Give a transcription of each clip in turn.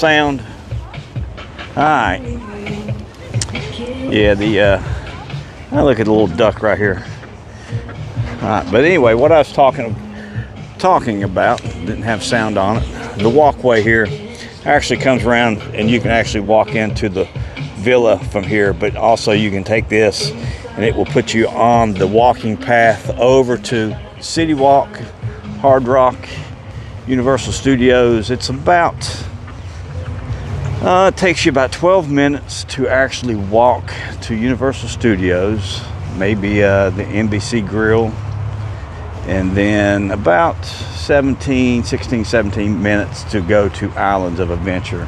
Sound. All right. Yeah, I look at the little duck right here. All right, but anyway, what I was talking about, didn't have sound on it. The walkway here actually comes around and you can actually walk into the villa from here, but also you can take this and it will put you on the walking path over to City Walk, Hard Rock, Universal Studios. It's about it takes you about 12 minutes to actually walk to Universal Studios, maybe the NBC Grill, and then about 16, 17 minutes to go to Islands of Adventure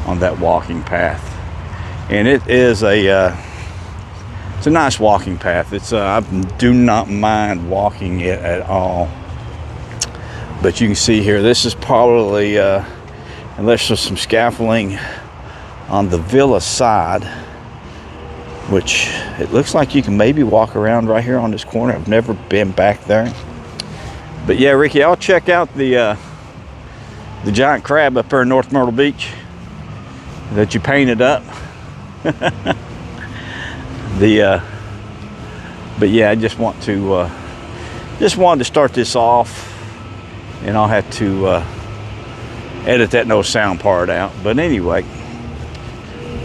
on that walking path. And it is it's a nice walking path. I do not mind walking it at all. But you can see here, this is probably unless there's some scaffolding on the villa side, which it looks like you can maybe walk around right here on this corner. I've never been back there. But yeah, Ricky, I'll check out the giant crab up there in North Myrtle Beach that you painted up. But yeah, I just wanted to start this off, and I'll have to edit that no sound part out. But anyway,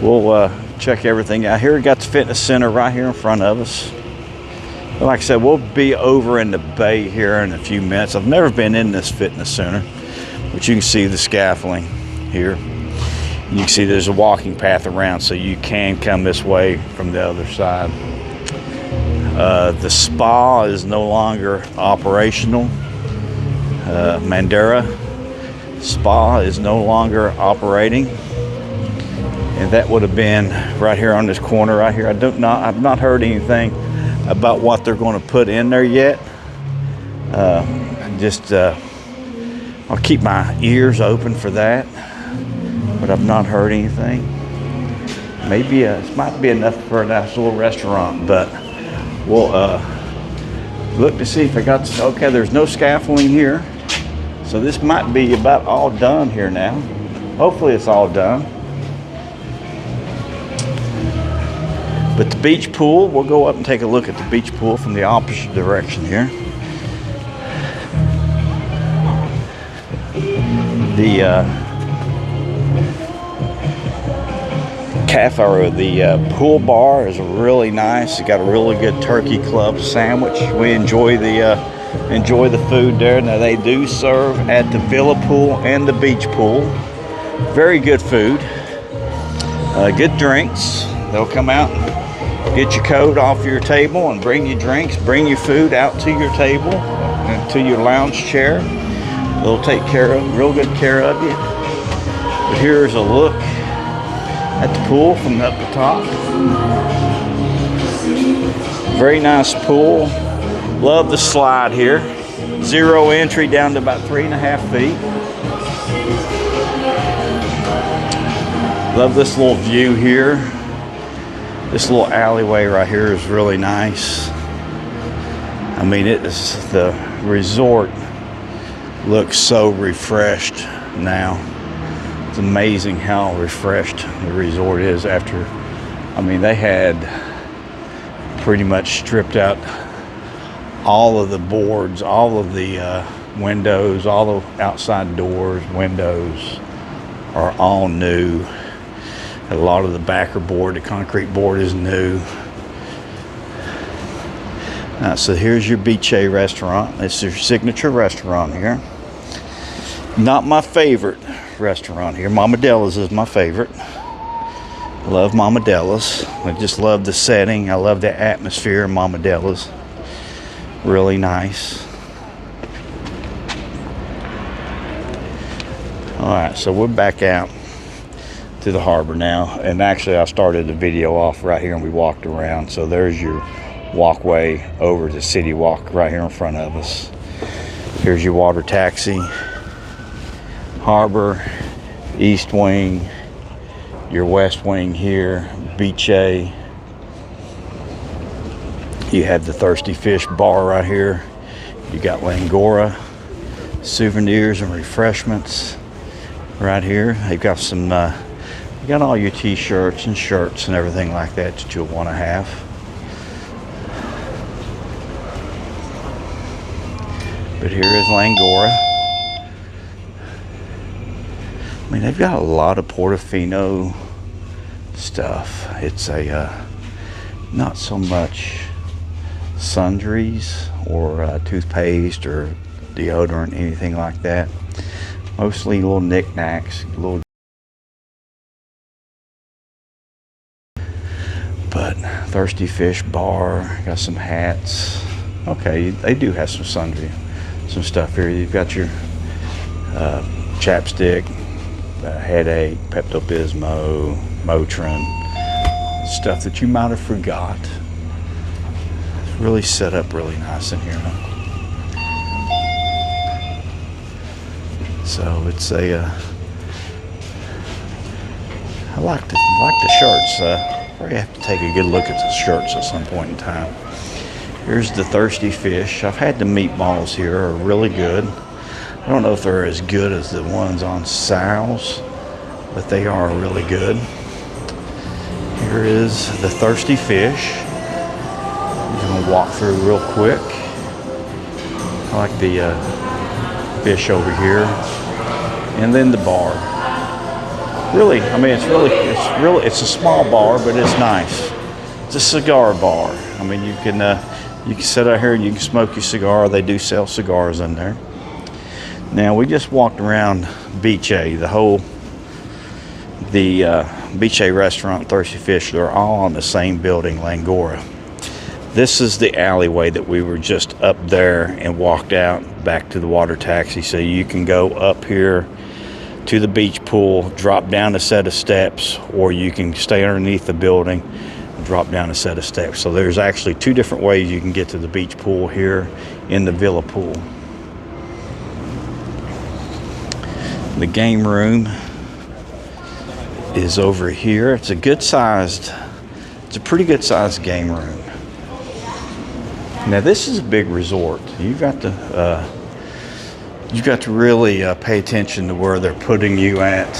we'll check everything out here. We got the fitness center right here in front of us. But like I said, we'll be over in the bay here in a few minutes. I've never been in this fitness center, but you can see the scaffolding here. You can see there's a walking path around, so you can come this way from the other side. The spa is no longer operational. Mandara Spa is no longer operating, and that would have been right here on this corner right here. I've not heard anything about what they're going to put in there yet. I'll keep my ears open for that, but I've not heard anything. Maybe it might be enough for a nice little restaurant, but we'll look to see if I got. Okay, there's no scaffolding here. So this might be about all done here now. Hopefully it's all done. But the beach pool, we'll go up and take a look at the beach pool from the opposite direction here. The cafe, or the pool bar, is really nice. It's got a really good turkey club sandwich. We enjoy the food there. Now they do serve at the villa pool and the beach pool. Very good food, good drinks. They'll come out and get your coat off your table and bring you drinks, bring your food out to your table and to your lounge chair. They'll take real good care of you. But here's a look at the pool from up the top. Very nice pool. Love the slide here. Zero entry down to about 3.5 feet. Love this little view here. This little alleyway right here is really nice. I mean, the resort looks so refreshed now. It's amazing how refreshed the resort is after, I mean, they had pretty much stripped out all of the boards, all of the windows, all the outside doors, windows are all new. A lot of the backer board, the concrete board, is new. So here's your Beach restaurant. It's your signature restaurant here. Not my favorite restaurant here. Mama Della's is my favorite. Love Mama Della's. I just love the setting. I love the atmosphere of Mama Della's. Really nice. Alright, so we're back out to the harbor now, and actually I started the video off right here and we walked around. So there's your walkway over to City Walk right here in front of us. Here's your water taxi, harbor, east wing, your west wing here, Beach A. You have the Thirsty Fish bar right here. You got Langora, souvenirs and refreshments. Right here, they've got some, you got all your t-shirts and shirts and everything like that you'll want to have. But here is Langora. I mean, they've got a lot of Portofino stuff. It's a not so much sundries or toothpaste or deodorant, anything like that. Mostly little knickknacks, little. But Thirsty Fish Bar, got some hats. Okay, they do have some sundry, some stuff here. You've got your chapstick, headache, Pepto-Bismol, Motrin, stuff that you might have forgot. It's really set up really nice in here. So it's a, I like the shirts. Probably have to take a good look at the shirts at some point in time. Here's the Thirsty Fish. I've had the meatballs here, are really good. I don't know if they're as good as the ones on Sal's, but they are really good. Here is the Thirsty Fish. I'm gonna walk through real quick. I like the fish over here, and then the bar. Really, I mean, it's a small bar, but it's nice. It's a cigar bar. I mean, you can sit out here and you can smoke your cigar. They do sell cigars in there. Now, we just walked around Beach A, the Beach A restaurant, Thirsty Fish. They're all in the same building, Langora. This is the alleyway that we were just up there and walked out back to the water taxi. So you can go up here to the beach pool, drop down a set of steps, or you can stay underneath the building and drop down a set of steps. So there's actually two different ways you can get to the beach pool here in the Villa Pool. The game room is over here. It's a pretty good sized game room. Now this is a big resort. You've got to really pay attention to where they're putting you at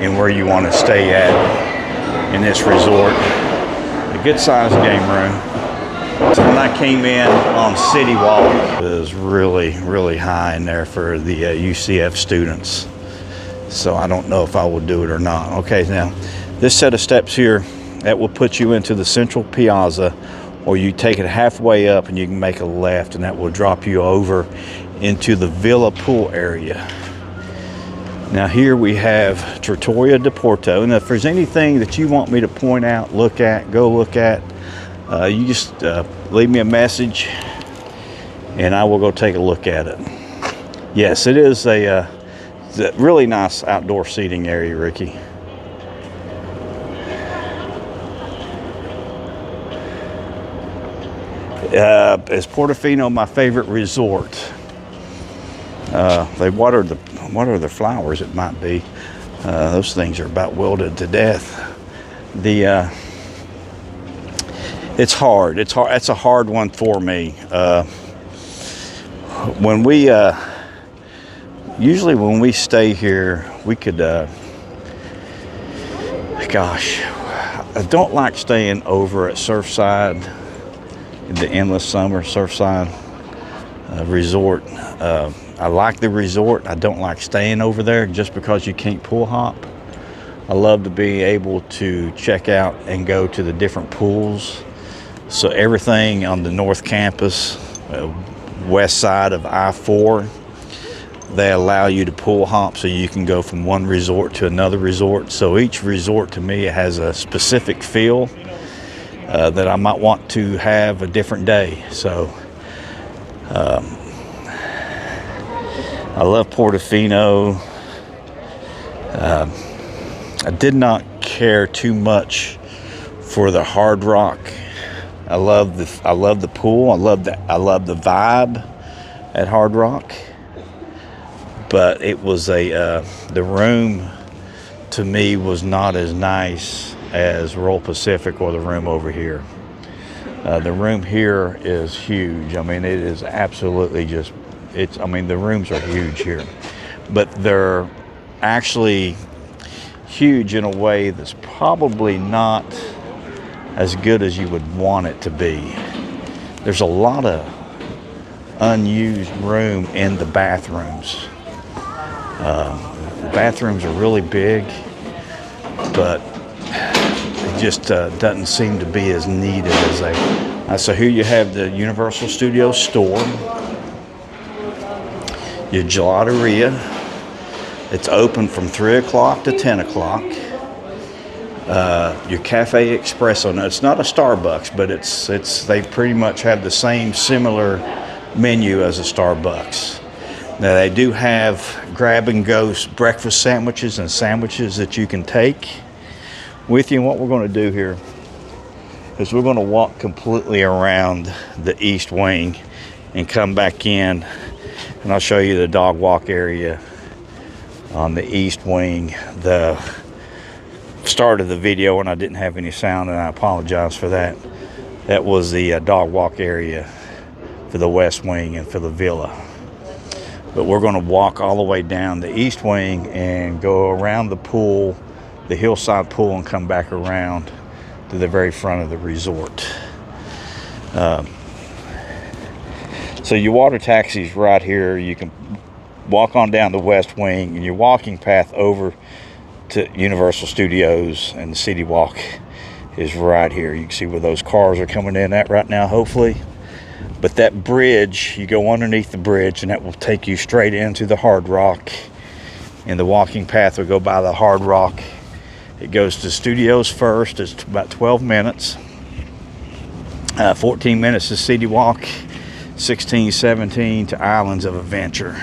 and where you want to stay at in this resort. A good sized game room. So when I came in on City Walk, it was really, really high in there for the UCF students. So I don't know if I will do it or not. Okay, now this set of steps here, that will put you into the central piazza, or you take it halfway up and you can make a left, and that will drop you over into the Villa Pool area. Now here we have Trattoria de Porto. And if there's anything that you want me to point out, go look at, you just leave me a message and I will go take a look at it. Yes, it is a really nice outdoor seating area, Ricky. Is Portofino my favorite resort? They water the flowers, it might be. Those things are about wilted to death. It's hard. That's a hard one for me. Usually when we stay here, we could, gosh, I don't like staying over at Surfside, the Endless Summer Surfside Resort. I like the resort. I don't like staying over there just because you can't pool hop. I love to be able to check out and go to the different pools. So everything on the North Campus, west side of I-4, they allow you to pool hop so you can go from one resort to another resort. So each resort to me has a specific feel that I might want to have a different day. So I love Portofino. I did not care too much for the Hard Rock. I love the pool. I love the vibe at Hard Rock. But it was the room to me was not as nice as Royal Pacific or the room over here. The room here is huge. I mean, it is absolutely just, the rooms are huge here, but they're actually huge in a way that's probably not as good as you would want it to be. There's a lot of unused room in the bathrooms. The bathrooms are really big, but it just doesn't seem to be as needed as they. So here you have the Universal Studios store, your gelateria. It's open from 3 o'clock to 10 o'clock. Your Cafe Espresso. Now, it's not a Starbucks, but they pretty much have the same similar menu as a Starbucks. Now, they do have grab-and-go breakfast sandwiches and sandwiches that you can take with you. And what we're going to do here is we're going to walk completely around the east wing and come back in, and I'll show you the dog walk area on the east wing. The start of the video when I didn't have any sound, and I apologize for that. That was the dog walk area for the west wing and for the villa. But we're going to walk all the way down the east wing and go around the pool, the hillside pool, and come back around to the very front of the resort. So your water taxi's right here. You can walk on down the west wing, and your walking path over to Universal Studios and the City Walk is right here. You can see where those cars are coming in at right now, hopefully. But that bridge, you go underneath the bridge, and that will take you straight into the Hard Rock. And the walking path will go by the Hard Rock. It goes to Studios first. It's about 12 minutes. 14 minutes to City Walk. 16, 17 to Islands of Adventure.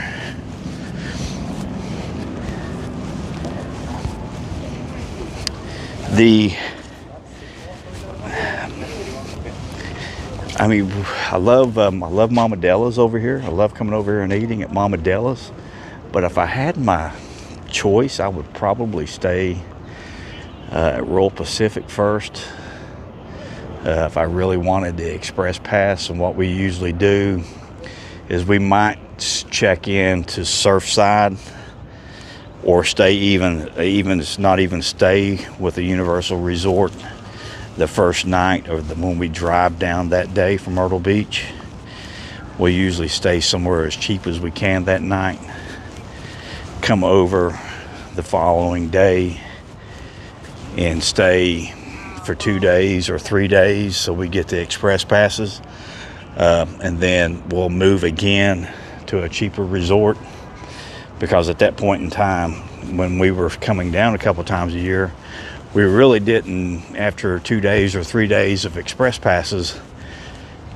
I love Mama Della's over here. I love coming over here and eating at Mama Della's. But if I had my choice, I would probably stay at Royal Pacific first. If I really wanted the express pass, and what we usually do is we might check in to Surfside, or stay not even stay with the Universal Resort the first night, or when we drive down that day from Myrtle Beach. We usually stay somewhere as cheap as we can that night, come over the following day and stay for 2 days or 3 days, so we get the express passes, and then we'll move again to a cheaper resort, because at that point in time, when we were coming down a couple times a year, we really didn't, after 2 days or 3 days of express passes,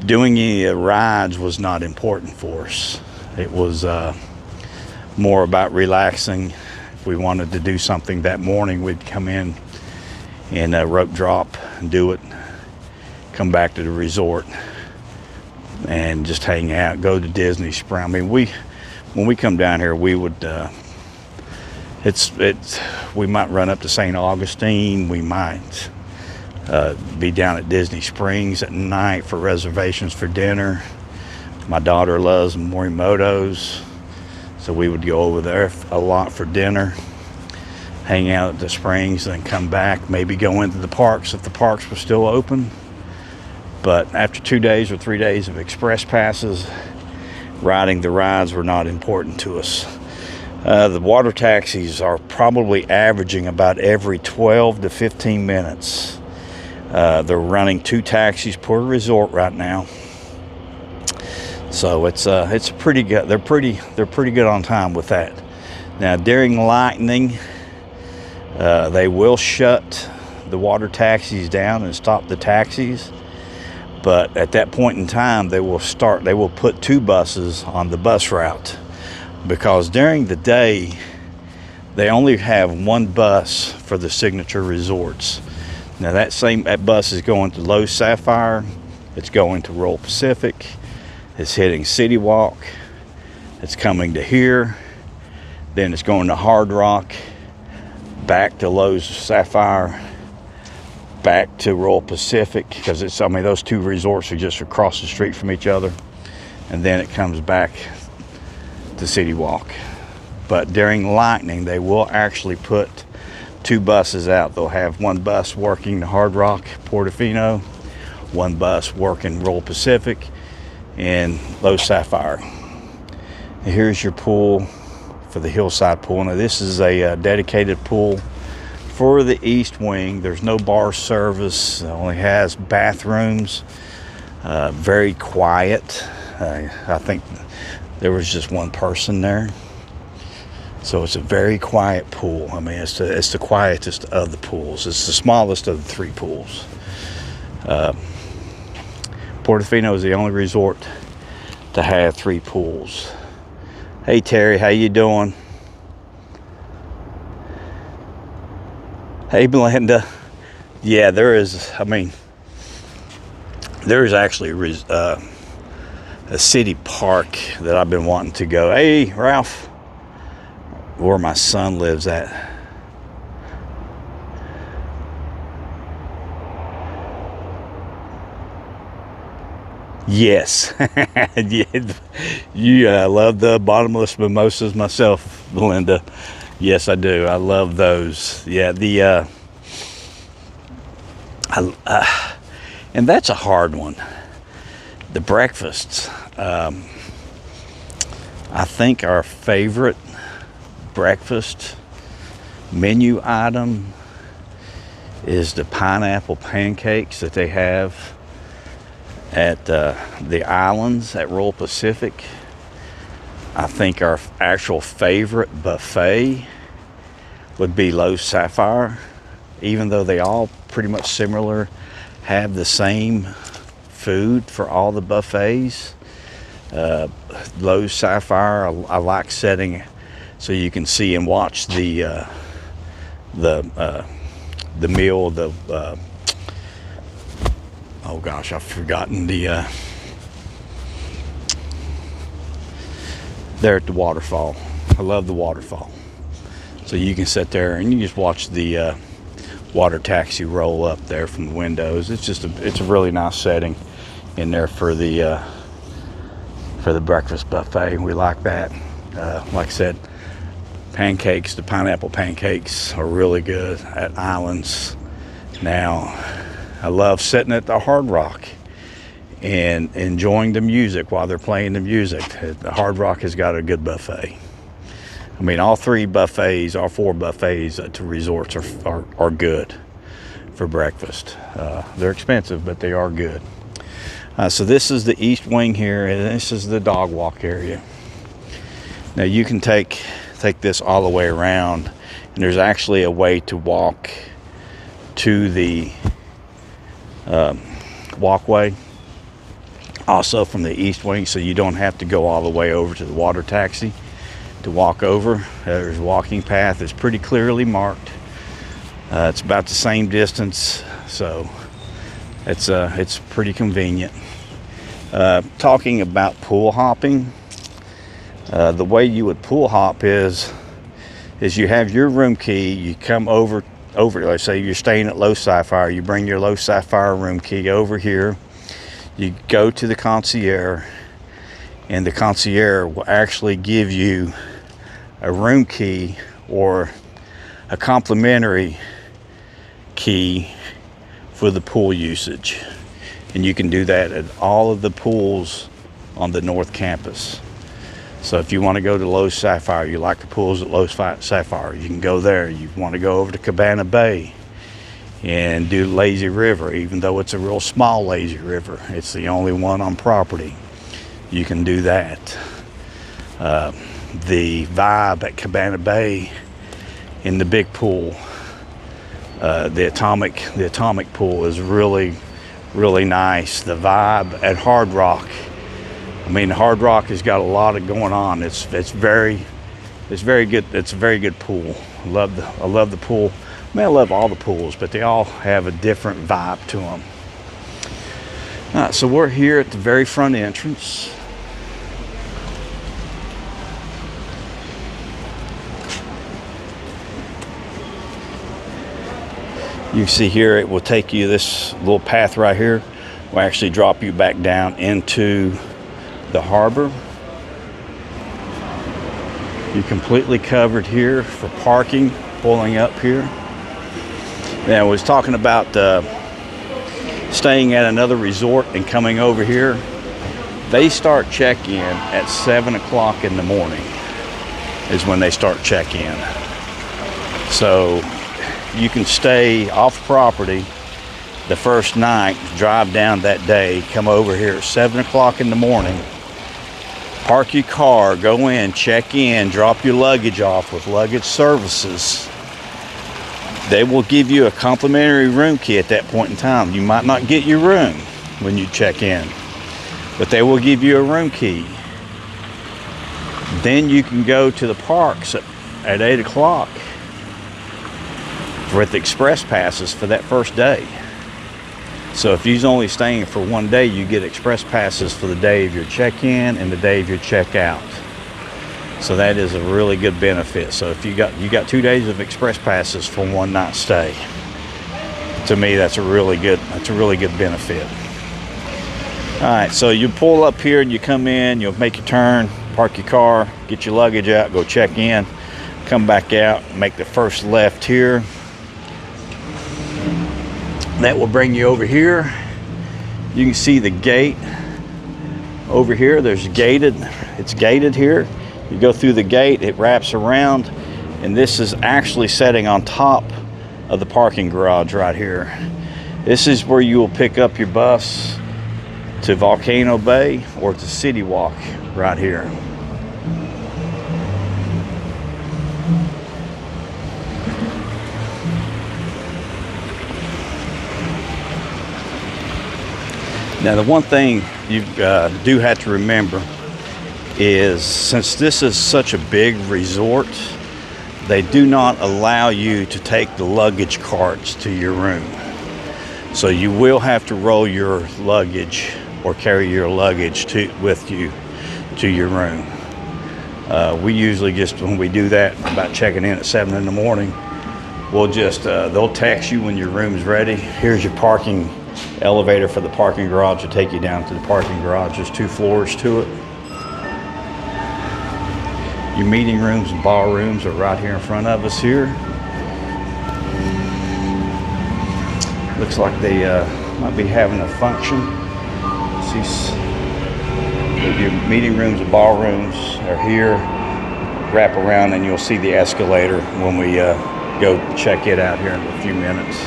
doing any rides was not important for us. It was more about relaxing. If we wanted to do something that morning, we'd come in and rope drop and do it, come back to the resort and just hang out, go to Disney Springs. I mean, when we come down here, we would we might run up to St. Augustine. We might be down at Disney Springs at night for reservations for dinner. My daughter loves Morimoto's, so we would go over there a lot for dinner, hang out at the springs, then come back, maybe go into the parks if the parks were still open. But after 2 days or 3 days of express passes, riding the rides were not important to us. The water taxis are probably averaging about every 12 to 15 minutes. They're running 2 taxis per resort right now, so it's pretty good. They're pretty good on time with that. Now, during lightning, they will shut the water taxis down and stop the taxis. But at that point in time, they will put 2 buses on the bus route, because during the day, they only have 1 bus for the signature resorts. Now that bus is going to Low Sapphire, it's going to Royal Pacific, it's hitting City Walk, it's coming to here, then it's going to Hard Rock, back to Low Sapphire, back to Royal Pacific, because those 2 resorts are just across the street from each other, and then it comes back to City Walk. but during lightning they will actually put 2 buses out. They'll have 1 bus working the Hard Rock Portofino, 1 bus working Royal Pacific and Low Sapphire. And here's your pool for the hillside pool. Now this is a dedicated pool for the east wing. There's no bar service. It only has bathrooms. Very quiet. I think there was just 1 person there. So it's a very quiet pool. I mean, it's the quietest of the pools. It's the smallest of the 3 pools. Portofino is the only resort to have 3 pools. Hey Terry, how you doing? Hey Belinda. Yeah, there is. I mean, there is actually a city park that I've been wanting to go. Hey Ralph, where my son lives at. Yes. Yeah. You love the bottomless mimosas myself, Belinda. Yes, I do. I love those. Yeah, and that's a hard one. The breakfasts. I think our favorite breakfast menu item is the pineapple pancakes that they have at the islands at Royal Pacific. I think our actual favorite buffet would be Low Sapphire, even though they all pretty much similar, have the same food for all the buffets. Low Sapphire, I like setting so you can see and watch the meal. Oh gosh, I've forgotten there at the waterfall. I love the waterfall. So you can sit there and you just watch the water taxi roll up there from the windows. It's a really nice setting in there for the breakfast buffet. We like that. Like I said, pancakes, the pineapple pancakes are really good at Islands. Now, I love sitting at the Hard Rock and enjoying the music while they're playing the music. The Hard Rock has got a good buffet. I mean, all 4 buffets at the resorts are good for breakfast. They're expensive, but they are good. So this is the east wing here, and this is the dog walk area. Now you can take this all the way around, and there's actually a way to walk to the walkway also from the east wing, so you don't have to go all the way over to the water taxi to walk over. There's a walking path. It's pretty clearly marked. It's about the same distance, so it's pretty convenient. Talking about pool hopping, the way you would pool hop is you have your room key. You come over, let's say you're staying at Low Sapphire, you bring your Low Sapphire room key over here, you go to the concierge, and the concierge will actually give you a room key or a complimentary key for the pool usage. And you can do that at all of the pools on the North Campus. So if you want to go to Low Sapphire, you like the pools at Low Sapphire, you can go there. You want to go over to Cabana Bay and do Lazy River, even though it's a real small lazy river. It's the only one on property. You can do that. The vibe at Cabana Bay in the big pool, the atomic pool is really, really nice. The vibe at Hard Rock, I mean, Hard Rock has got a lot of going on. It's very good. It's a very good pool. I love the pool. I mean, I love all the pools, but they all have a different vibe to them. All right, so we're here at the very front entrance. You can see here, it will take you, this little path right here will actually drop you back down into the harbor. You're completely covered here for parking, pulling up here. Now, I was talking about staying at another resort and coming over here. They start check-in at 7 o'clock in the morning is when they start check-in. So you can stay off property the first night, drive down that day, come over here at 7 o'clock in the morning, park your car, go in, check in, drop your luggage off with luggage services. They will give you a complimentary room key at that point in time. You might not get your room when you check in, but they will give you a room key. Then you can go to the parks at 8 o'clock with express passes for that first day. So if you're only staying for one day, you get express passes for the day of your check-in and the day of your check-out. So that is a really good benefit. So if you got 2 days of express passes for one night stay, to me that's a really good benefit. All right, so you pull up here and you come in, you'll make your turn, park your car, get your luggage out, go check in, come back out, make the first left here. That will bring you over here. You can see the gate over here. It's gated here. You go through the gate, it wraps around, and this is actually setting on top of the parking garage right here. This is where you will pick up your bus to Volcano Bay or to City Walk right here. Now, the one thing you do have to remember is, since this is such a big resort, they do not allow you to take the luggage carts to your room. So you will have to roll your luggage or carry your luggage with you to your room. We usually just, when we do that, about checking in at 7 in the morning, we'll just, they'll text you when your room's ready. Here's your parking elevator for the parking garage to take you down to the parking garage. There's 2 floors to it. Your meeting rooms and ballrooms are right here in front of us here. Looks like they might be having a function. See, your meeting rooms and ballrooms are here. Wrap around and you'll see the escalator when we go check it out here in a few minutes.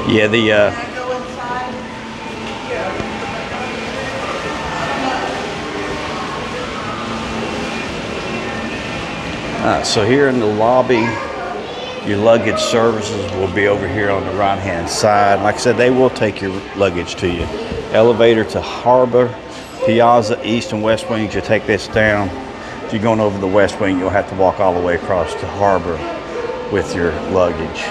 Yeah, so here in the lobby, your luggage services will be over here on the right-hand side. Like I said, they will take your luggage to you. Elevator to Harbor, Piazza, East and West Wings. You take this down. If you're going over the West Wing, you'll have to walk all the way across to Harbor with your luggage.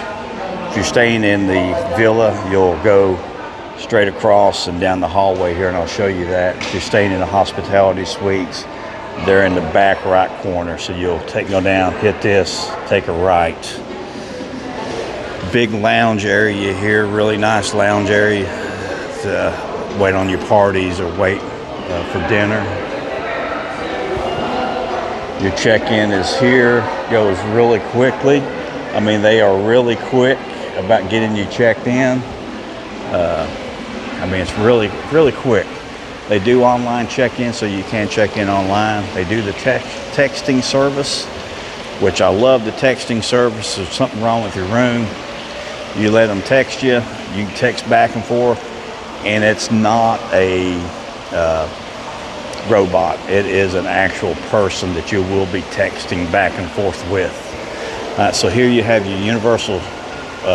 If you're staying in the villa, you'll go straight across and down the hallway here, and I'll show you that. If you're staying in the hospitality suites, they're in the back right corner, so you'll go down, hit this, take a right. Big lounge area here, really nice lounge area to wait on your parties or wait for dinner. Your check-in is here, goes really quickly. I mean, they are really quick about getting you checked in. I mean, it's really quick. They do online check-in, so you can check in online. They do the texting service, which I love the texting service. If there's something wrong with your room, you let them text you. You can text back and forth, and it's not a robot. It is an actual person that you will be texting back and forth with. So here you have your Universal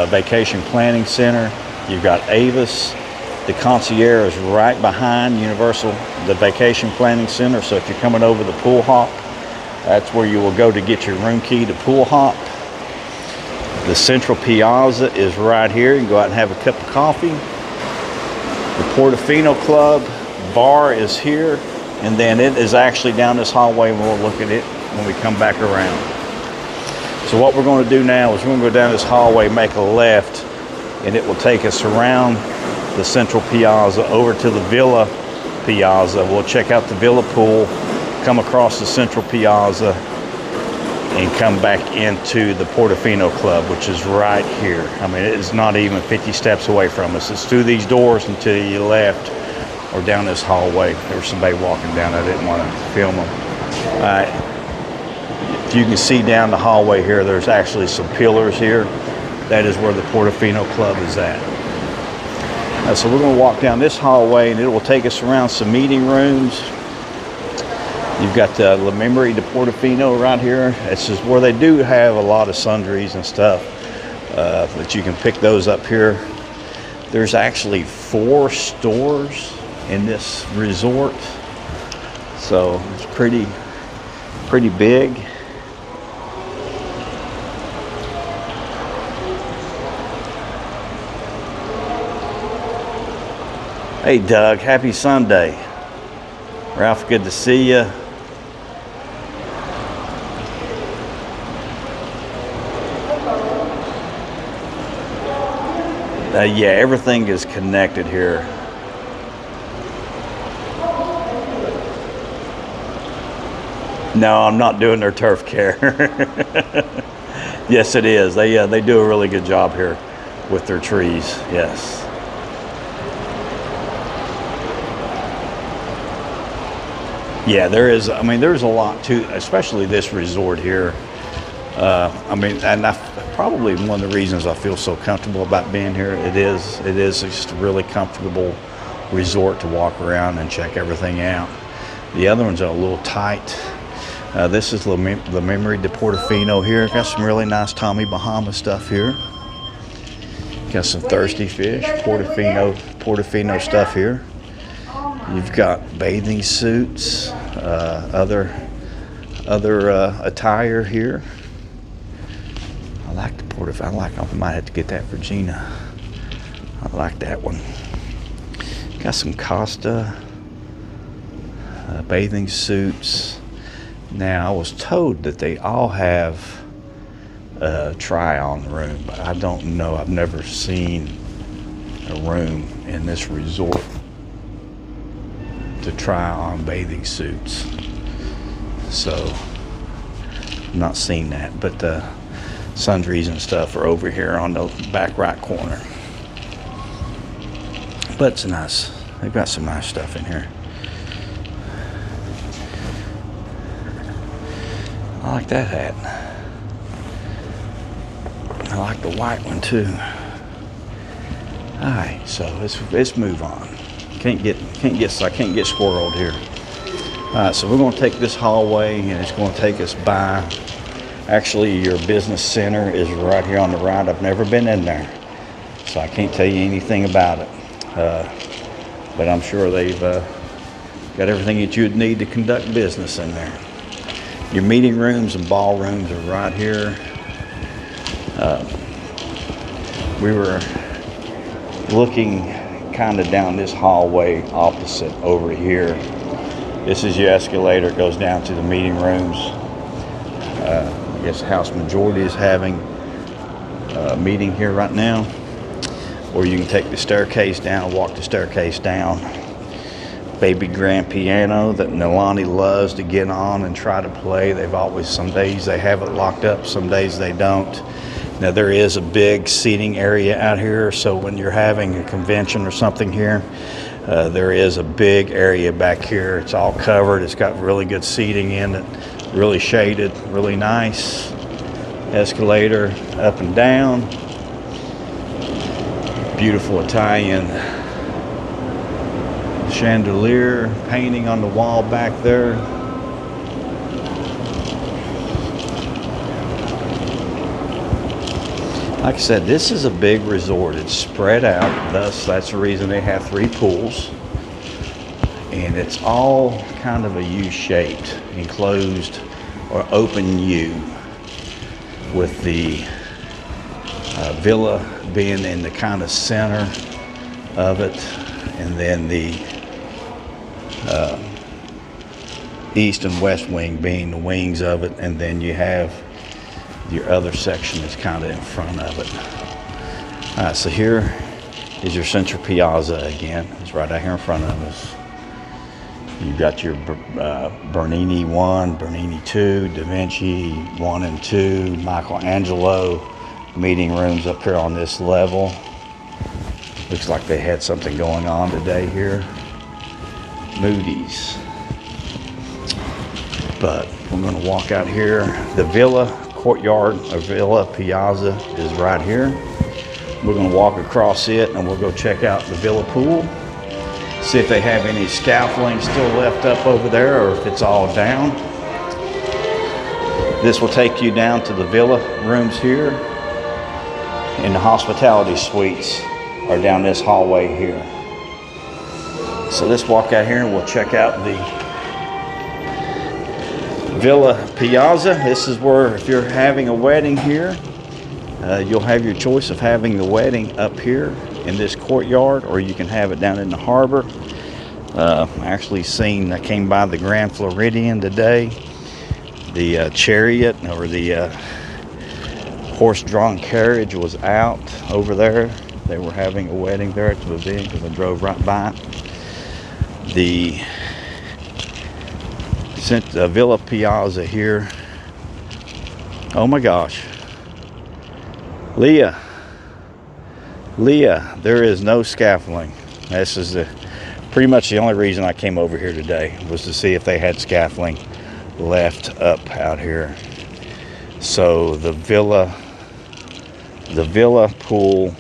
Vacation Planning Center. You've got Avis. The concierge is right behind Universal, the Vacation Planning Center. So if you're coming over the Pool Hop, that's where you will go to get your room key to Pool Hop. The Central Piazza is right here. You can go out and have a cup of coffee. The Portofino Club bar is here, and then it is actually down this hallway, and we'll look at it when we come back around. So what we're going to do now is we're going to go down this hallway, make a left, and it will take us around the central piazza over to the Villa Piazza. We'll check out the Villa pool, come across the central piazza, and come back into the Portofino Club, which is right here. I mean, it's not even 50 steps away from us. It's through these doors and to your left, or down this hallway. There was somebody walking down. I didn't want to film them. If you can see down the hallway here, there's actually some pillars here. That is where the Portofino Club is at. So we're going to walk down this hallway, and it will take us around some meeting rooms. You've got the La Memory de Portofino right here. This is where they do have a lot of sundries and stuff, but you can pick those up here. There's actually 4 stores in this resort, so it's pretty big. Hey Doug, happy Sunday. Ralph, good to see you. Yeah, everything is connected here. No, I'm not doing their turf care. Yes, it is. They do a really good job here with their trees. Yes. Yeah, there is. I mean, there's a lot to, especially this resort here. I mean, and probably one of the reasons I feel so comfortable about being here. It is just a really comfortable resort to walk around and check everything out. The other ones are a little tight. This is La Memory de Portofino here. Got some really nice Tommy Bahama stuff here. Got some Thirsty Fish, Portofino stuff here. You've got bathing suits, other attire here. I like the Portofino. I might have to get that for Gina. I like that one. Got some Costa bathing suits. Now, I was told that they all have a try-on room, but I don't know. I've never seen a room in this resort to try on bathing suits, so I've not seen that. But the sundries and stuff are over here on the back right corner. But it's nice. They've got some nice stuff in here. I like that hat. I like the white one too. All right, so let's move on. I can't get squirreled here. All right, so we're going to take this hallway, and it's going to take us by. Actually, your business center is right here on the right. I've never been in there, so I can't tell you anything about it. But I'm sure they've got everything that you'd need to conduct business in there. Your meeting rooms and ballrooms are right here. We were looking kind of down this hallway opposite over here. This is your escalator. It goes down to the meeting rooms. I guess the House Majority is having a meeting here right now. Or you can take the staircase down, walk the staircase down. Baby grand piano that Nalani loves to get on and try to play. Some days they have it locked up, some days they don't. Now there is a big seating area out here, so when you're having a convention or something here, there is a big area back here. It's all covered. It's got really good seating in it, really shaded, really nice. Escalator up and down. Beautiful Italian chandelier painting on the wall back there. Like I said, this is a big resort. It's spread out, thus that's the reason they have 3 pools. And it's all kind of a U-shaped, enclosed or open U, with the villa being in the kind of center of it, and then the east and west wing being the wings of it, and then you have Your other section is kind of in front of it. All right, so here is your central piazza again. It's right out here in front of us. You've got your Bernini 1, Bernini 2, Da Vinci 1 and 2, Michelangelo meeting rooms up here on this level. Looks like they had something going on today here. Moody's. But we're going to walk out here. The villa courtyard or villa piazza is right here. We're going to walk across it and we'll go check out the villa pool. See if they have any scaffolding still left up over there or if it's all down. This will take you down to the villa rooms here. And the hospitality suites are down this hallway here. So let's walk out here and we'll check out the Villa Piazza. This is where, if you're having a wedding here, you'll have your choice of having the wedding up here in this courtyard, or you can have it down in the harbor. Actually I came by the Grand Floridian today. The chariot or the horse-drawn carriage was out over there. They were having a wedding there at the pavilion because I drove right by. The Villa Piazza here. Oh my gosh. Leah, there is no scaffolding. This is pretty much the only reason I came over here today, was to see if they had scaffolding left up out here. So the villa pool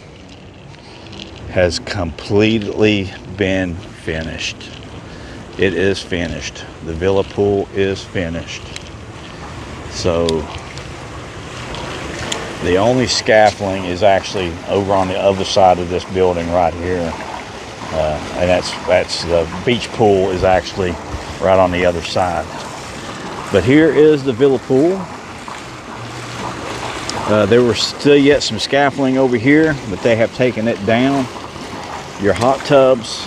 has completely been finished. It is finished. The villa pool is finished. So the only scaffolding is actually over on the other side of this building right here. And that's the beach pool is actually right on the other side. But here is the villa pool. There were still yet some scaffolding over here, but they have taken it down. Your hot tubs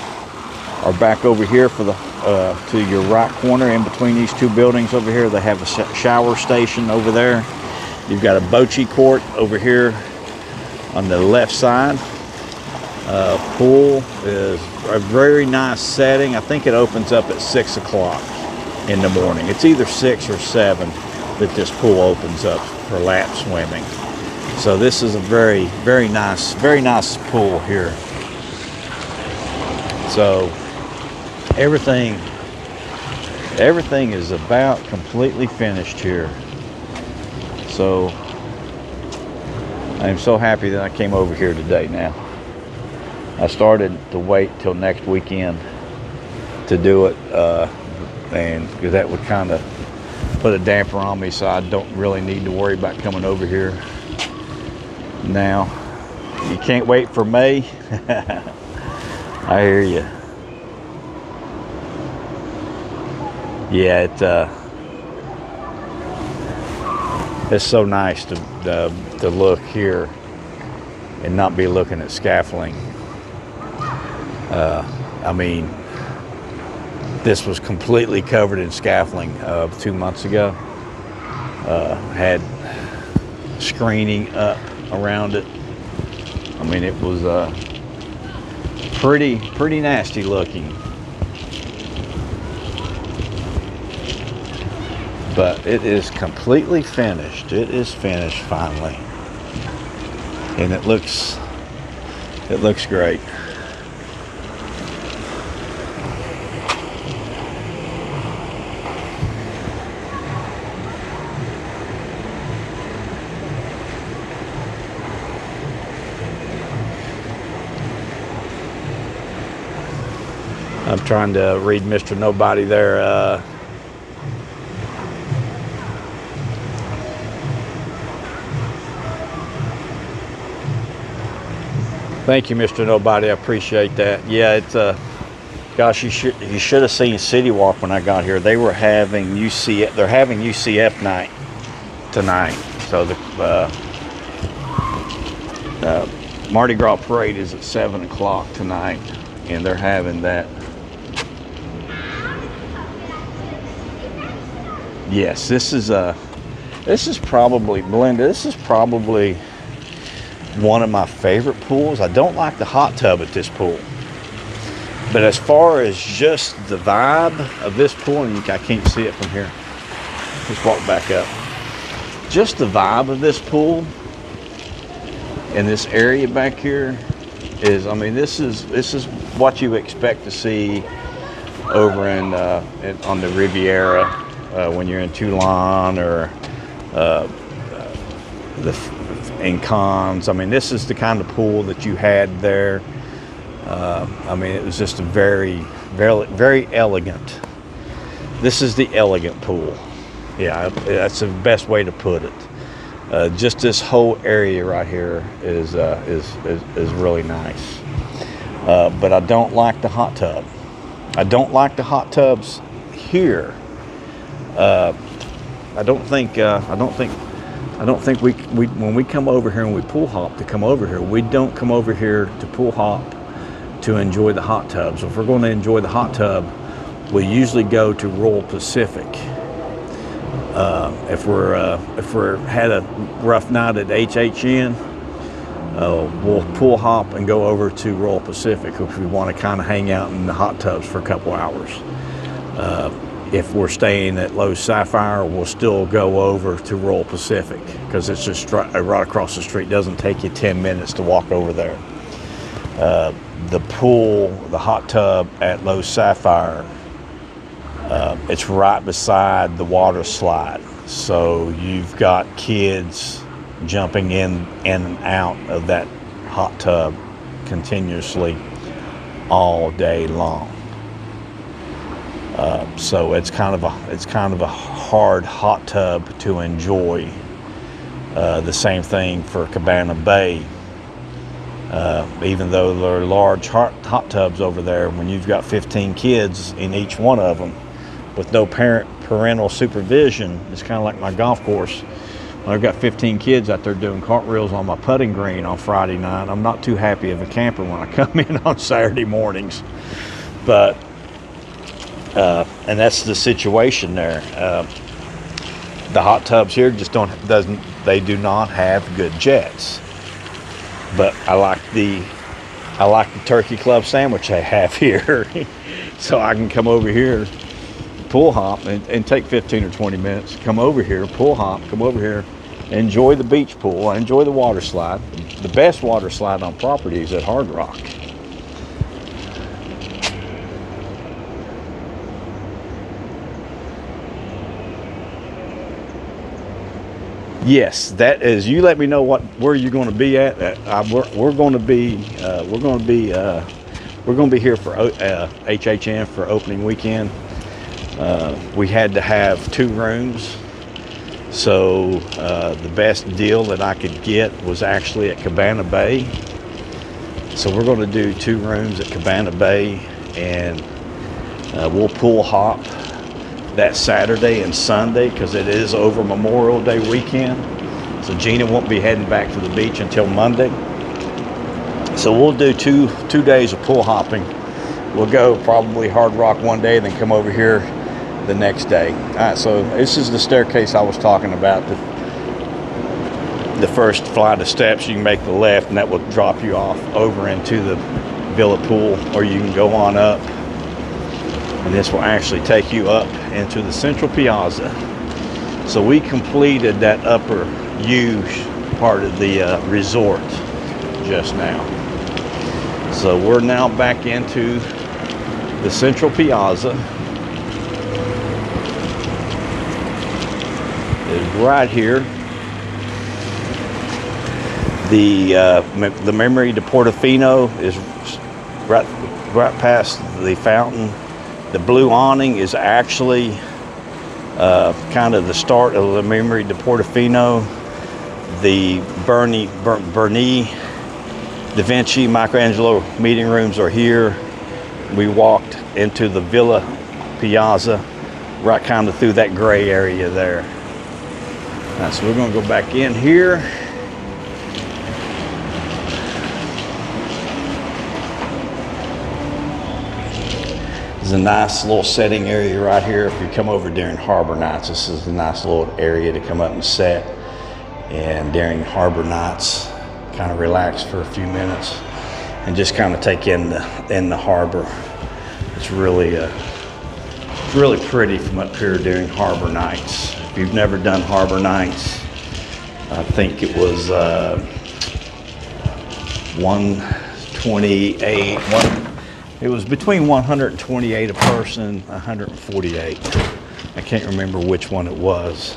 are back over here for the to your right corner in between these two buildings over here. They have a shower station over there. You've got a bocce court over here on the left side. Pool is a very nice setting. I think it opens up at 6 o'clock in the morning. It's either 6 or 7 that this pool opens up for lap swimming. So this is a very nice pool here. So everything is about completely finished here. So I'm so happy that I came over here today now. I started to wait till next weekend to do it, and because that would kind of put a damper on me, so I don't really need to worry about coming over here now. You can't wait for May. I hear you. Yeah, it's so nice to look here and not be looking at scaffolding. I mean, this was completely covered in scaffolding 2 months ago. Had screening up around it. I mean, it was pretty nasty looking. But it is completely finished. It is finished finally. And it looks great. I'm trying to read Mr. Nobody there. Thank you, Mr. Nobody. I appreciate that. Yeah, it's gosh, you should have seen City Walk when I got here. They were having UCF. They're having UCF night tonight. So the Mardi Gras parade is at 7 o'clock tonight, and they're having that. Yes, this is This is probably, Belinda, this is probably one of my favorite pools. I don't like the hot tub at this pool. But as far as just the vibe of this pool, and I can't see it from here. Let's walk back up. Just the vibe of this pool and this area back here is, I mean, this is what you expect to see over on the Riviera when you're in Toulon or in Cannes. I mean, this is the kind of pool that you had there. I mean, it was just a very, very, very elegant. This is the elegant pool. Yeah, that's the best way to put it. Just this whole area right here is really nice. But I don't like the hot tub. I don't like the hot tubs here. I don't think we when we come over here and we pool hop to come over here, we don't come over here to pool hop to enjoy the hot tubs. If we're going to enjoy the hot tub, we usually go to Royal Pacific. If we're had a rough night at HHN, we'll pool hop and go over to Royal Pacific if we want to kind of hang out in the hot tubs for a couple hours. If we're staying at Lowe's Sapphire, we'll still go over to Royal Pacific because it's just right across the street. It doesn't take you 10 minutes to walk over there. The pool, the hot tub at Lowe's Sapphire, it's right beside the water slide. So you've got kids jumping in and out of that hot tub continuously all day long. So it's kind of a hard hot tub to enjoy. The same thing for Cabana Bay. Even though there are large hot tubs over there, when you've got 15 kids in each one of them with no parental supervision, it's kind of like my golf course. When I've got 15 kids out there doing cartwheels on my putting green on Friday night, I'm not too happy of a camper when I come in on Saturday mornings. But and that's the situation there. The hot tubs here they do not have good jets. But I like the turkey club sandwich they have here. So I can come over here, pool hop, and take 15 or 20 minutes, come over here, pool hop, come over here, enjoy the beach pool, enjoy the water slide. The best water slide on property is at Hard Rock. Yes, that is. You let me know where you're going to be at. We're going to be here for HHN for opening weekend. We had to have 2 rooms, so the best deal that I could get was actually at Cabana Bay. So we're going to do 2 rooms at Cabana Bay, and we'll pool hop that Saturday and Sunday because it is over Memorial Day weekend. So Gina won't be heading back to the beach until Monday. So we'll do two days of pool hopping. We'll go probably Hard Rock one day, then come over here the next day. All right, so this is the staircase I was talking about. The first flight of steps, you can make the left, and that will drop you off over into the Villa Pool, or you can go on up. And this will actually take you up into the Central Piazza. So we completed that upper U part of the resort just now. So we're now back into the Central Piazza. It's right here. The Memory de Portofino is right past the fountain. The blue awning is actually kind of the start of the Memory de Portofino. The Bernie, Da Vinci, Michelangelo meeting rooms are here. We walked into the Villa Piazza, right kind of through that gray area there. Right, so we're going to go back in here. is a nice little setting area right here. If you come over during harbor nights, this is a nice little area to come up and set. And during harbor nights, kind of relax for a few minutes and just kind of take in the harbor. It's really pretty from up here during harbor nights. If you've never done harbor nights, I think it was 128. It was between 128 a person, 148. I can't remember which one it was,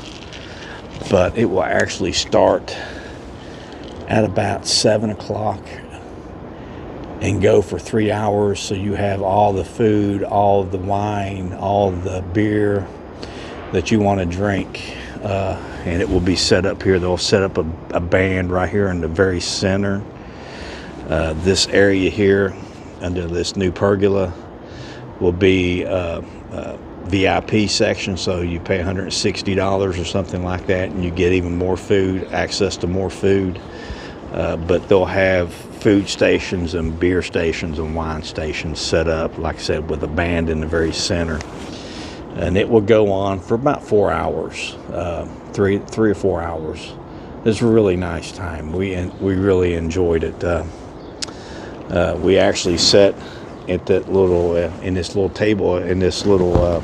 but it will actually start at about 7 o'clock and go for 3 hours. So you have all the food, all the wine, all the beer that you want to drink, and it will be set up here. They'll set up a band right here in the very center. This area here under this new pergola will be VIP section, so you pay $160 or something like that, and you get even more food, access to more food. But they'll have food stations and beer stations and wine stations set up, like I said, with a band in the very center. And it will go on for about 4 hours, 3 or 4 hours. It's a really nice time. We really enjoyed it. We actually sat at that little in this little table in this little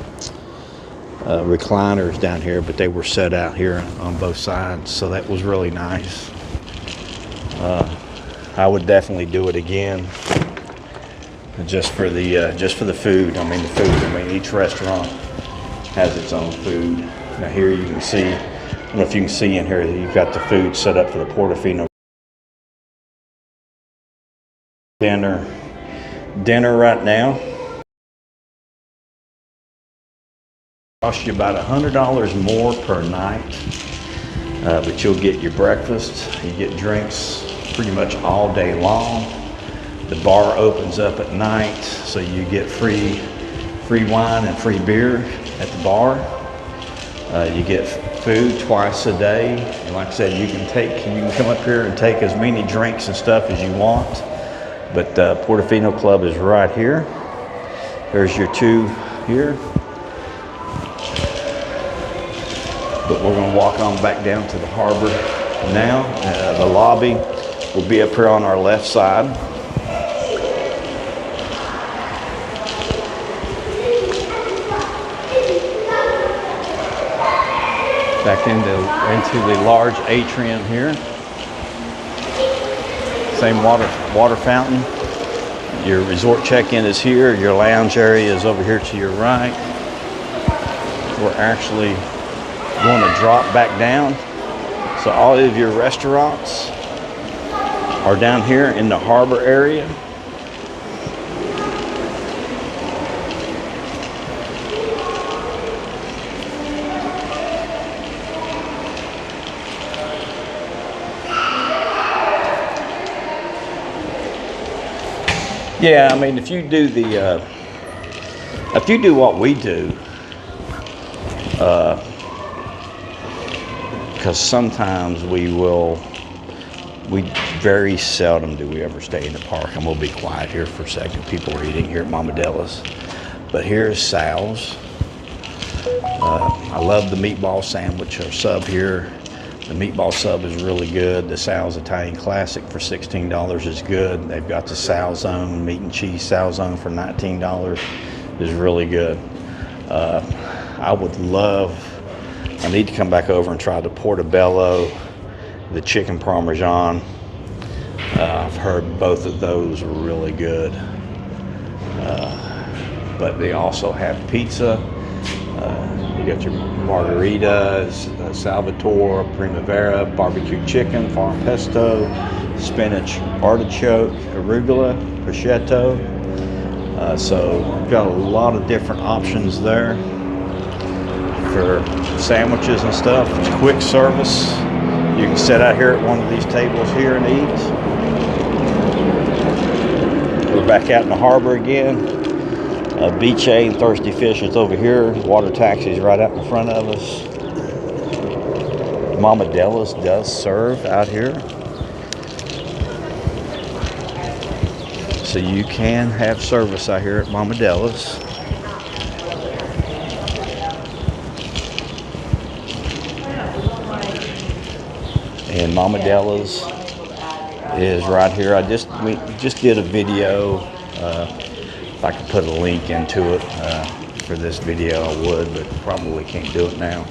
recliners down here, but they were set out here on both sides, so that was really nice. I would definitely do it again, just for the food. I mean, the food. I mean, each restaurant has its own food. Now here you can see. I don't know if you can see in here. You've got the food set up for the Portofino dinner right now. Cost you about $100 more per night, but you'll get your breakfast. You get drinks pretty much all day long. The bar opens up at night, so you get free wine and free beer at the bar. You get food twice a day, and like I said, you can come up here and take as many drinks and stuff as you want. But Portofino Club is right here. There's your two here. But we're going to walk on back down to the harbor now. The lobby will be up here on our left side. Back into the large atrium here. Same water fountain. Your resort check-in is here. Your lounge area is over here to your right. We're actually going to drop back down. So all of your restaurants are down here in the harbor area. Yeah, I mean, if you do what we do, because sometimes we very seldom do we ever stay in the park. I'm gonna be quiet here for a second. People are eating here at Mama Della's, but here's Sal's. I love the meatball sandwich or sub here. The meatball sub is really good. The Sal's Italian Classic for $16 is good. They've got the Sal Zone, meat and cheese Sal Zone for $19 is really good. I need to come back over and try the Portobello, the chicken Parmesan. I've heard both of those are really good. But they also have pizza. You got your margaritas, Salvatore, Primavera, barbecue chicken, farm pesto, spinach, artichoke, arugula, prosciutto. So we've got a lot of different options there for sandwiches and stuff. It's quick service. You can sit out here at one of these tables here and eat. We're back out in the harbor again. Beach A and Thirsty Fish is over here. Water taxi is right out in front of us. Mama Della's does serve out here. So you can have service out here at Mama Della's. And Mama Della's is right here. We just did a video. If I could put a link into it for this video, I would, but probably can't do it now.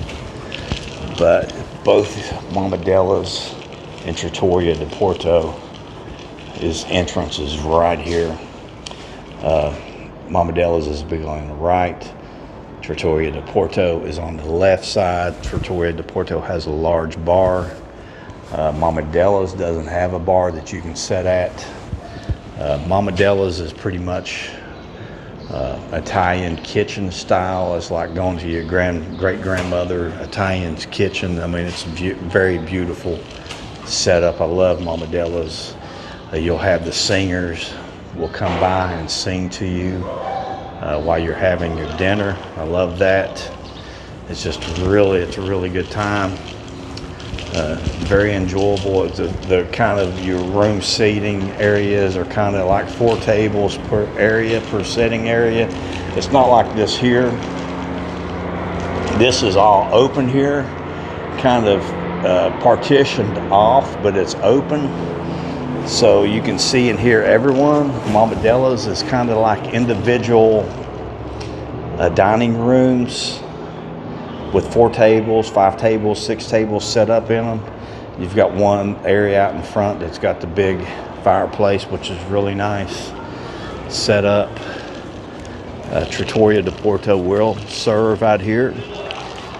But both Mama Della's and Trattoria di Porto entrance is right here. Mama Della's is big on the right. Trattoria di Porto is on the left side. Trattoria di Porto has a large bar. Mama Della's doesn't have a bar that you can sit at. Mama Della's is pretty much Italian kitchen style. It's like going to your great-grandmother Italian's kitchen. I mean, it's very beautiful setup. I love Mama Della's. You'll have the singers will come by and sing to you while you're having your dinner. I love that. It's a really good time. Very enjoyable. The kind of your room seating areas are kind of like 4 tables per sitting area. It's not like this here. This is all open here, kind of partitioned off, but it's open. So you can see and hear everyone. Mama Della's is kind of like individual dining rooms with 4 tables, 5 tables, 6 tables set up in them. You've got one area out in front that's got the big fireplace, which is really nice set up. Trattoria di Porto will serve out here.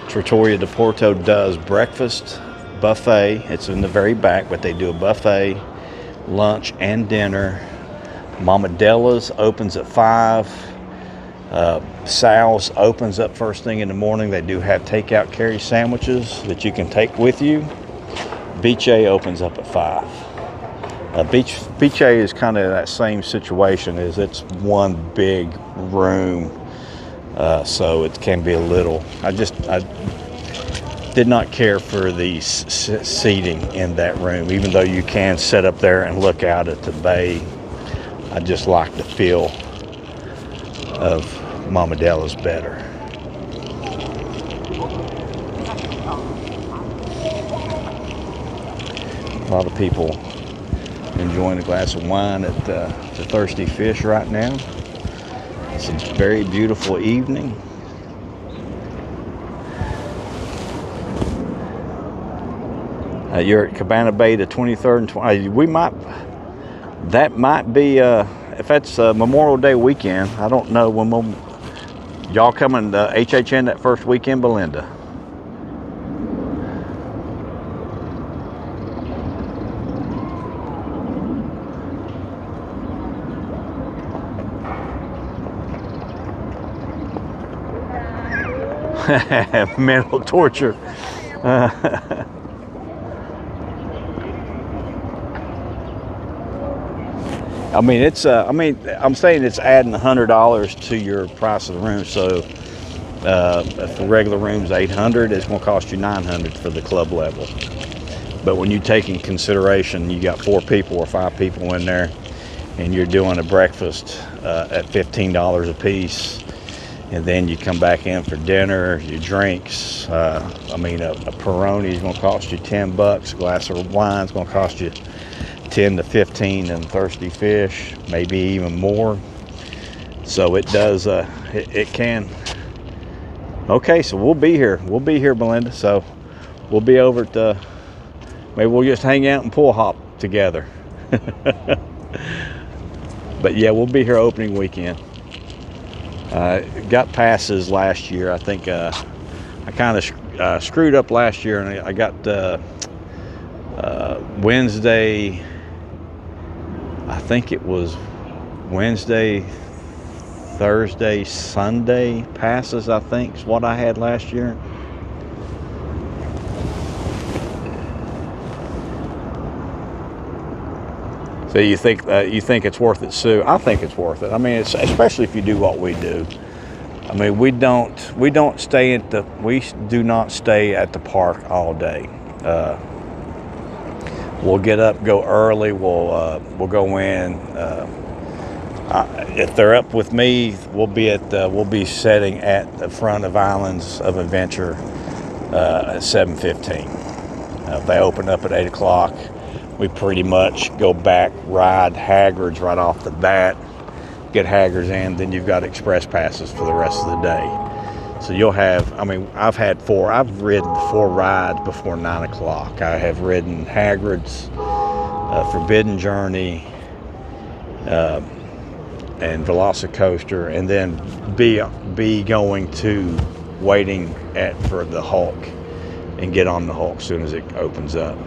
Trattoria di Porto does breakfast buffet. It's in the very back, but they do a buffet, lunch and dinner. Mama Della's opens at 5. Sal's opens up first thing in the morning. They do have takeout carry sandwiches that you can take with you. Beach A opens up at 5. Beach A is kind of that same situation, as it's one big room, so it can be a little. I did not care for the seating in that room, even though you can sit up there and look out at the bay. I just like the feel of Mama Della's better. A lot of people enjoying a glass of wine at the Thirsty Fish right now. It's a very beautiful evening. You're at Cabana Bay, the 23rd and 20th. That might be, if that's Memorial Day weekend, I don't know when y'all coming to HHN that first weekend, Belinda. Mental torture. I mean, I'm saying it's adding $100 to your price of the room. So if the regular room's $800, it's going to cost you $900 for the club level. But when you take in consideration you got 4 people or 5 people in there, and you're doing a breakfast at $15 a piece, and then you come back in for dinner, your drinks. A Peroni is going to cost you $10. A glass of wine is going to cost you 10 to 15, and Thirsty Fish maybe even more. So it does. It can. Okay, so we'll be here. We'll be here, Belinda. So we'll be over at maybe we'll just hang out and pool hop together. But yeah, we'll be here opening weekend. Got passes last year. I think I kind of screwed up last year, and I got Wednesday. I think it was Wednesday, Thursday, Sunday passes, I think is what I had last year. So you think it's worth it, Sue? I think it's worth it. I mean, especially if you do what we do. I mean, we do not stay at the park all day. We'll get up, go early. We'll go in. If they're up with me, we'll be sitting at the front of Islands of Adventure at 7:15. If they open up at 8 o'clock, we pretty much go back, ride Haggard's right off the bat, get Haggard's in, then you've got express passes for the rest of the day. So you'll have, I mean, I've ridden 4 rides before 9 o'clock. I have ridden Haggard's, Forbidden Journey, and Velocicoaster, and then be going to waiting for the Hulk and get on the Hulk as soon as it opens up.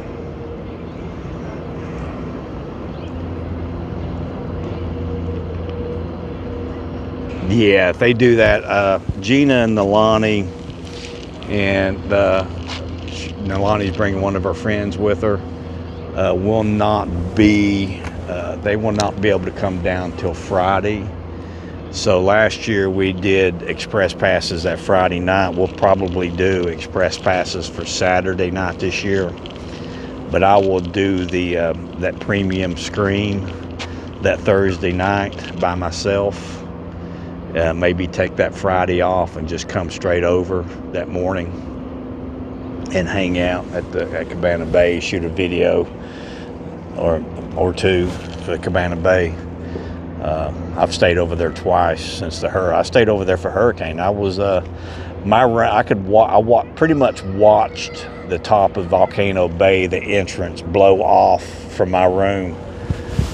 Yeah, if they do that, Gina and Nalani, and Nalani's bringing one of her friends with her, will not be, they will not be able to come down till Friday. So last year we did express passes that Friday night. We'll probably do express passes for Saturday night this year, but I will do the that premium screen that Thursday night by myself. Maybe take that Friday off and just come straight over that morning and hang out at Cabana Bay, shoot a video or two for Cabana Bay. I've stayed over there twice since I stayed over there for Hurricane. I was pretty much watched the top of Volcano Bay, the entrance, blow off from my room.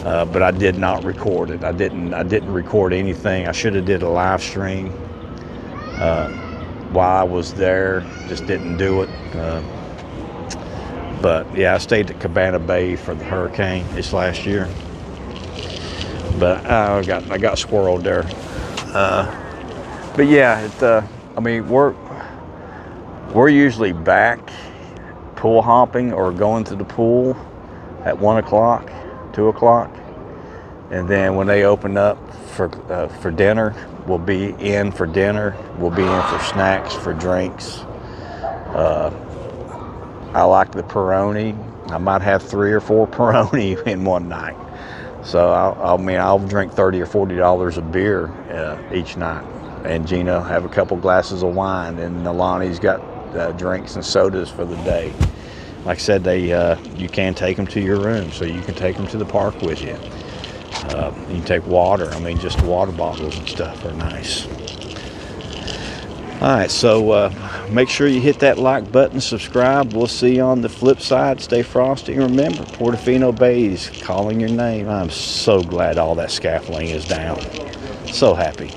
But I did not record it. I didn't record anything. I should have did a live stream while I was there. Just didn't do it. But yeah, I stayed at Cabana Bay for the hurricane this last year. But I got squirreled there. But yeah, I mean we're usually back pool hopping or going to the pool at 1 o'clock. 2 o'clock, and then when they open up for dinner, we'll be in for dinner. We'll be in for snacks, for drinks. I like the Peroni. I might have 3 or 4 Peroni in one night. So I'll drink $30 or $40 of beer each night, and Gina have a couple glasses of wine, and Nalani's got drinks and sodas for the day. Like I said, you can take them to your room, so you can take them to the park with you. You can take water. I mean, just water bottles and stuff are nice. All right, so make sure you hit that like button, subscribe. We'll see you on the flip side. Stay frosty. And remember, Portofino Bay is calling your name. I'm so glad all that scaffolding is down. So happy.